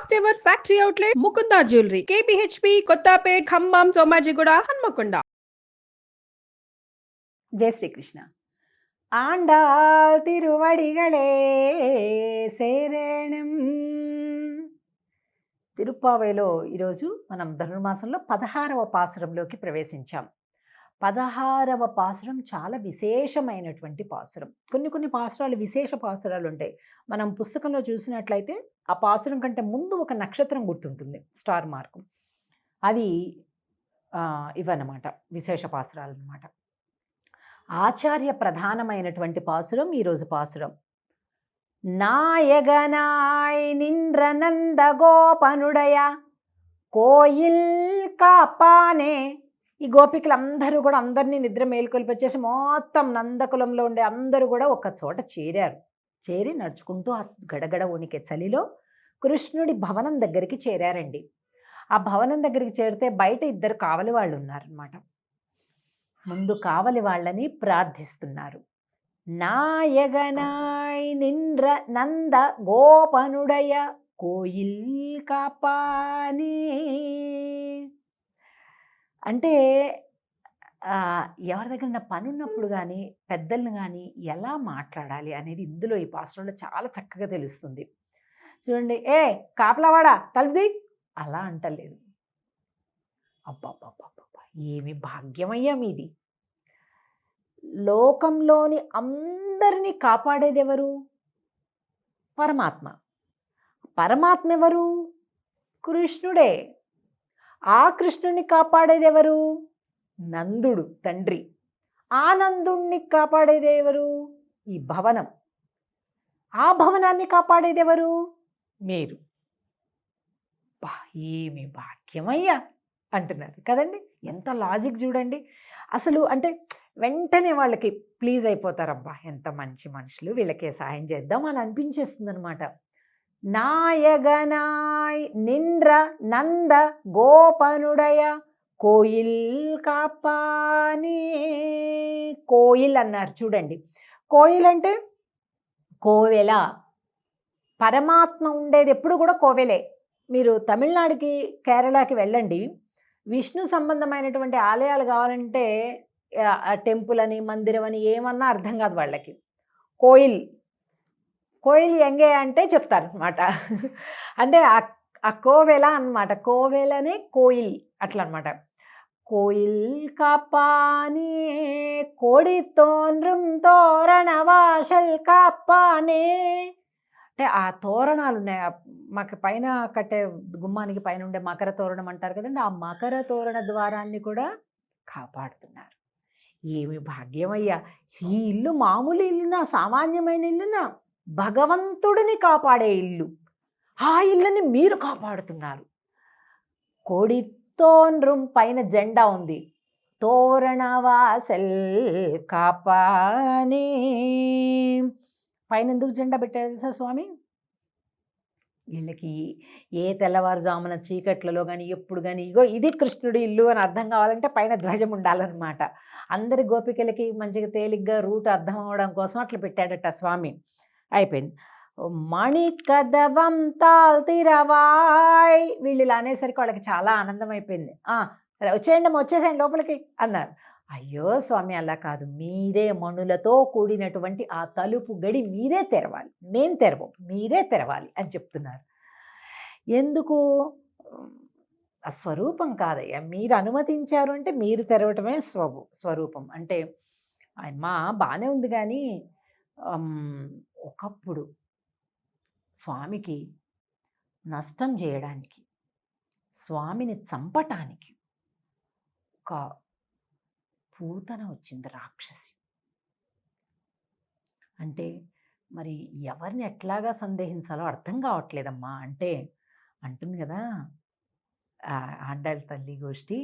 First ever factory outlet Mukunda jewellery KPHB Kothapet Khammam Somajiguda Hanamkonda. జై శ్రీకృష్ణ. ఆండాల్ తిరువడిగళే శరణం. తిరుప్పావైలో ఈరోజు మనం ధనుర్మాసంలో 16వ పాసురంలోకి ప్రవేశించాం. 16వ పాసురం చాలా విశేషమైనటువంటి పాసురం. కొన్ని పాసురాలు విశేష పాసురాలు ఉంటాయి. మనం పుస్తకంలో చూసినట్లయితే ఆ పాసురం కంటే ముందు ఒక నక్షత్రం గుర్తుంటుంది, స్టార్ మార్కు. అవి ఇవన్నమాట విశేష పాసురాలు అన్నమాట. ఆచార్య ప్రధానమైనటువంటి పాసురం ఈరోజు పాసురం. నాయగనాయ్ నింద్రనంద గోపనుడయ కోయిల్ కాపానే. ఈ గోపికలందరూ కూడా అందరినీ నిద్ర మేలుకొల్పొచ్చేసి మొత్తం నందకులంలో ఉండే అందరూ కూడా ఒక చోట చేరారు. చేరి నడుచుకుంటూ ఆ గడగడ ఉనికి చలిలో కృష్ణుడి భవనం దగ్గరికి చేరారండి. ఆ భవనం దగ్గరికి చేరితే బయట ఇద్దరు కావలి వాళ్ళు ఉన్నారనమాట. ముందు కావలి వాళ్ళని ప్రార్థిస్తున్నారు. నాయగనాయ్ నింద్ర నంద గోపనుడయ కోయిల్ కాపానే. అంటే ఎవరి దగ్గర పని ఉన్నప్పుడు కానీ పెద్దలను కానీ ఎలా మాట్లాడాలి అనేది ఇందులో ఈ పాత్రలో చాలా చక్కగా తెలుస్తుంది. చూడండి, ఏ కాపలావాడా తలుపుది అలా అంటలేదు. అబ్బాబ్బాబ్బా, ఏమి భాగ్యమయ్యా మీది. లోకంలోని అందరినీ కాపాడేది ఎవరు? పరమాత్మ. పరమాత్మ ఎవరు? కృష్ణుడే. ఆ కృష్ణుడిని కాపాడేది ఎవరు? నందుడు తండ్రి. ఆ నందుణ్ణి కాపాడేది ఎవరు? ఈ భవనం. ఆ భవనాన్ని కాపాడేది ఎవరు? మీరు. ఏమి భాగ్యమయ్యా అంటున్నారు కదండి. ఎంత లాజిక్ చూడండి అసలు. అంటే వెంటనే వాళ్ళకి ప్లీజ్ అయిపోతారబ్బా, ఎంత మంచి మనుషులు, వీళ్ళకే సాయం చేద్దాం అని అనిపించేస్తుంది అనమాట. నాయగనాయ్ నింద్ర నంద గోపనుడయ కోయిల్ కాపానే. కోయిల్ అన్నారు చూడండి. కోయిల్ అంటే కోవెల. పరమాత్మ ఉండేది ఎప్పుడు కూడా కోవెలే. మీరు తమిళనాడుకి కేరళకి వెళ్ళండి, విష్ణు సంబంధమైనటువంటి ఆలయాలు కావాలంటే టెంపుల్ అని మందిరం అని ఏమన్నా అర్థం కాదు వాళ్ళకి. కోయిల్ కోయిల్ ఎంగే అంటే చెప్తారు అనమాట. అంటే ఆ కోవెల అనమాట. కోవెలనే కోయిల్ అట్లా అనమాట. కోయిల్ కాపానే కోడి తోన్రం తోరణ వాషల్ కాపానే. అంటే ఆ తోరణాలు ఉన్నాయి, మాకు పైన కట్టే గుమ్మానికి పైన ఉండే మకర తోరణం అంటారు కదండి, ఆ మకర తోరణ ద్వారాన్ని కూడా కాపాడుతున్నారు. ఏమి భాగ్యమయ్యా. ఈ ఇల్లు మామూలు ఇల్లునా, సామాన్యమైన ఇల్లునా? భగవంతుడిని కాపాడే ఇల్లు. ఆ ఇల్లుని మీరు కాపాడుతున్నారు. కోడితోన్రం పైన జెండా ఉంది. తోరణవాసల్ కాపానే. పైన ఎందుకు జెండా పెట్టారు తెలుసా స్వామి? వీళ్ళకి ఏ తెల్లవారుజామున చీకట్లలో కానీ ఎప్పుడు కానీ ఇగో ఇది కృష్ణుడి ఇల్లు అని అర్థం కావాలంటే పైన ధ్వజం ఉండాలన్నమాట. అందరి గోపికలకి మంచిగా తేలిగ్గా రూట్ అర్థం అవడం కోసం అట్లా పెట్టాడట స్వామి. అయిపోయింది. మణి కదవం తాల్తిరవాయ్. వీళ్ళు ఇలా అనేసరికి వాళ్ళకి చాలా ఆనందం అయిపోయింది. వచ్చేసేయండి లోపలికి అన్నారు. అయ్యో స్వామి అలా కాదు, మీరే మణులతో కూడినటువంటి ఆ తలుపు గడి మీరే తెరవాలి, మేం తెరవం, మీరే తెరవాలి అని చెప్తున్నారు. ఎందుకు? ఆ స్వరూపం కాదయ్యా, మీరు అనుమతించారు అంటే మీరు తెరవటమే స్వరూపం. అంటే అమ్మా బాగానే ఉంది కానీ ఒకప్పుడు స్వామికి నష్టం చేయడానికి, స్వామిని చంపటానికి ఒక పూతన వచ్చింది, రాక్షసి. అంటే మరి ఎవరిని ఎట్లాగా సందేహించాలో అర్థం కావట్లేదమ్మా. అంటే అంటుంది కదా ఆండాళ్ళ తల్లి గోష్ఠి,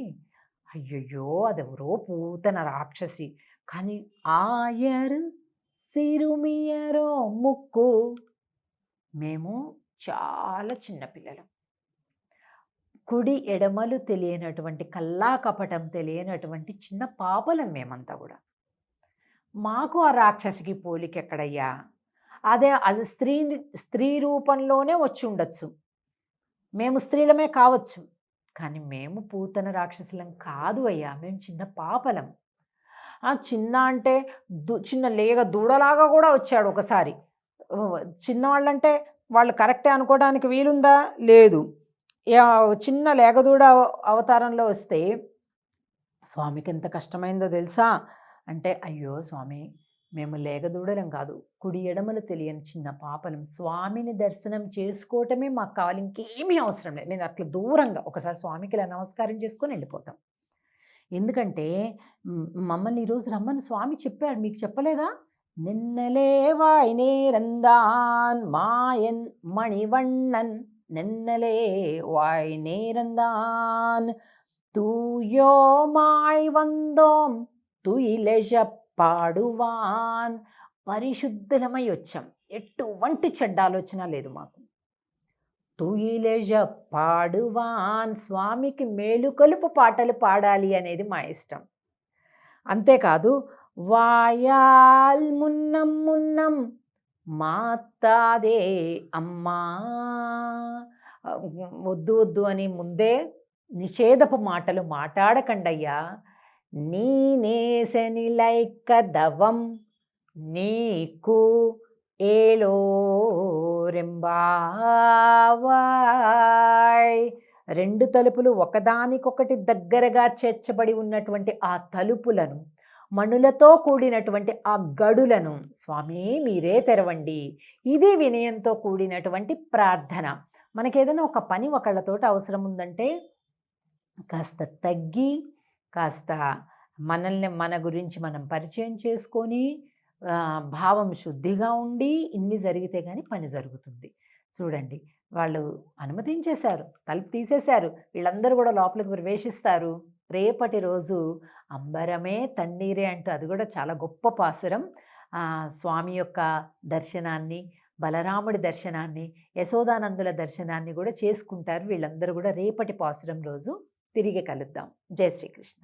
అయ్యయ్యో అదెవరో పూతన రాక్షసి. కానీ ఆయరు సిరుమియరో ముక్కు, మేము చాలా చిన్నపిల్లలం, కుడి ఎడమలు తెలియనటువంటి, కల్లా కపటం తెలియనటువంటి చిన్న పాపలం మేమంతా కూడా. మాకు ఆ రాక్షసికి పోలిక ఎక్కడయ్యా? అది స్త్రీ రూపంలోనే వచ్చి ఉండొచ్చు, మేము స్త్రీలమే కావచ్చు, కానీ మేము పూతన రాక్షసులం కాదు అయ్యా, మేము చిన్న పాపలం. చిన్న అంటే చిన్న లేగ దూడలాగా కూడా వచ్చాడు ఒకసారి. చిన్నవాళ్ళంటే వాళ్ళు కరెక్టే అనుకోవడానికి వీలుందా? లేదు. చిన్న లేగదూడ అవతారంలో వస్తే స్వామికి ఎంత కష్టమైందో తెలుసా? అంటే అయ్యో స్వామి, మేము లేగదూడలం కాదు, కుడి ఎడమలు తెలియని చిన్న పాపలం, స్వామిని దర్శనం చేసుకోవటమే మాకు కావాలి, ఇంకేమీ అవసరం లేదు. నేను అట్లా దూరంగా ఒకసారి స్వామికి ఇలా నమస్కారం చేసుకొని వెళ్ళిపోతాం. ఎందుకంటే మమ్మల్ని ఈరోజు రమ్మని స్వామి చెప్పాడు, మీకు చెప్పలేదా? నిన్నలే వాయ్ నేరందాన్ మాయన్ మణివண்ணన్, నిన్నలే వాయ్ నేరందాన్ తూయోమాయ్ వందోం తుయిలెజ పాడువాన్. పరిశుద్ధులమై వచ్చాం, ఎటువంటి చెడ్డ ఆలోచన లేదు మాకు. తుయిలెజ పాడువాన్, స్వామికి మేలుకొలుపు పాటలు పాడాలి అనేది మా ఇష్టం. అంతేకాదు వాయాల్ మున్నం మున్నం మాతాదే అమ్మా, వద్దు వద్దు అని ముందే నిషేధపు మాటలు మాట్లాడకండయ్యా. నీ నేసని లైక్క దవం నీకు ఏలో రెంబావాయ్. రెండు తలుపులు ఒకదానికొకటి దగ్గరగా చేర్చబడి ఉన్నటువంటి ఆ తలుపులను, మణులతో కూడినటువంటి ఆ గడులను స్వామి మీరే తెరవండి. ఇది వినయంతో కూడినటువంటి ప్రార్థన. మనకేదైనా ఒక పని ఒకళ్ళతోటి అవసరం ఉందంటే కాస్త తగ్గి, కాస్త మనల్ని మన గురించి మనం పరిచయం చేసుకొని, భావం శుద్ధిగా ఉండి ఇన్ని జరిగితే కానీ పని జరుగుతుంది. చూడండి, వాళ్ళు అనుమతించేశారు, తలుపు తీసేశారు, వీళ్ళందరూ కూడా లోపలికి ప్రవేశిస్తారు. రేపటి రోజు అంబరమే తన్నీరే అంటూ, అది కూడా చాలా గొప్ప పాసురం. స్వామి యొక్క దర్శనాన్ని, బలరాముడి దర్శనాన్ని, యశోదానందుల దర్శనాన్ని కూడా చేసుకుంటారు వీళ్ళందరూ కూడా. రేపటి పాసురం రోజు తిరిగి కలుద్దాం. జై శ్రీకృష్ణ.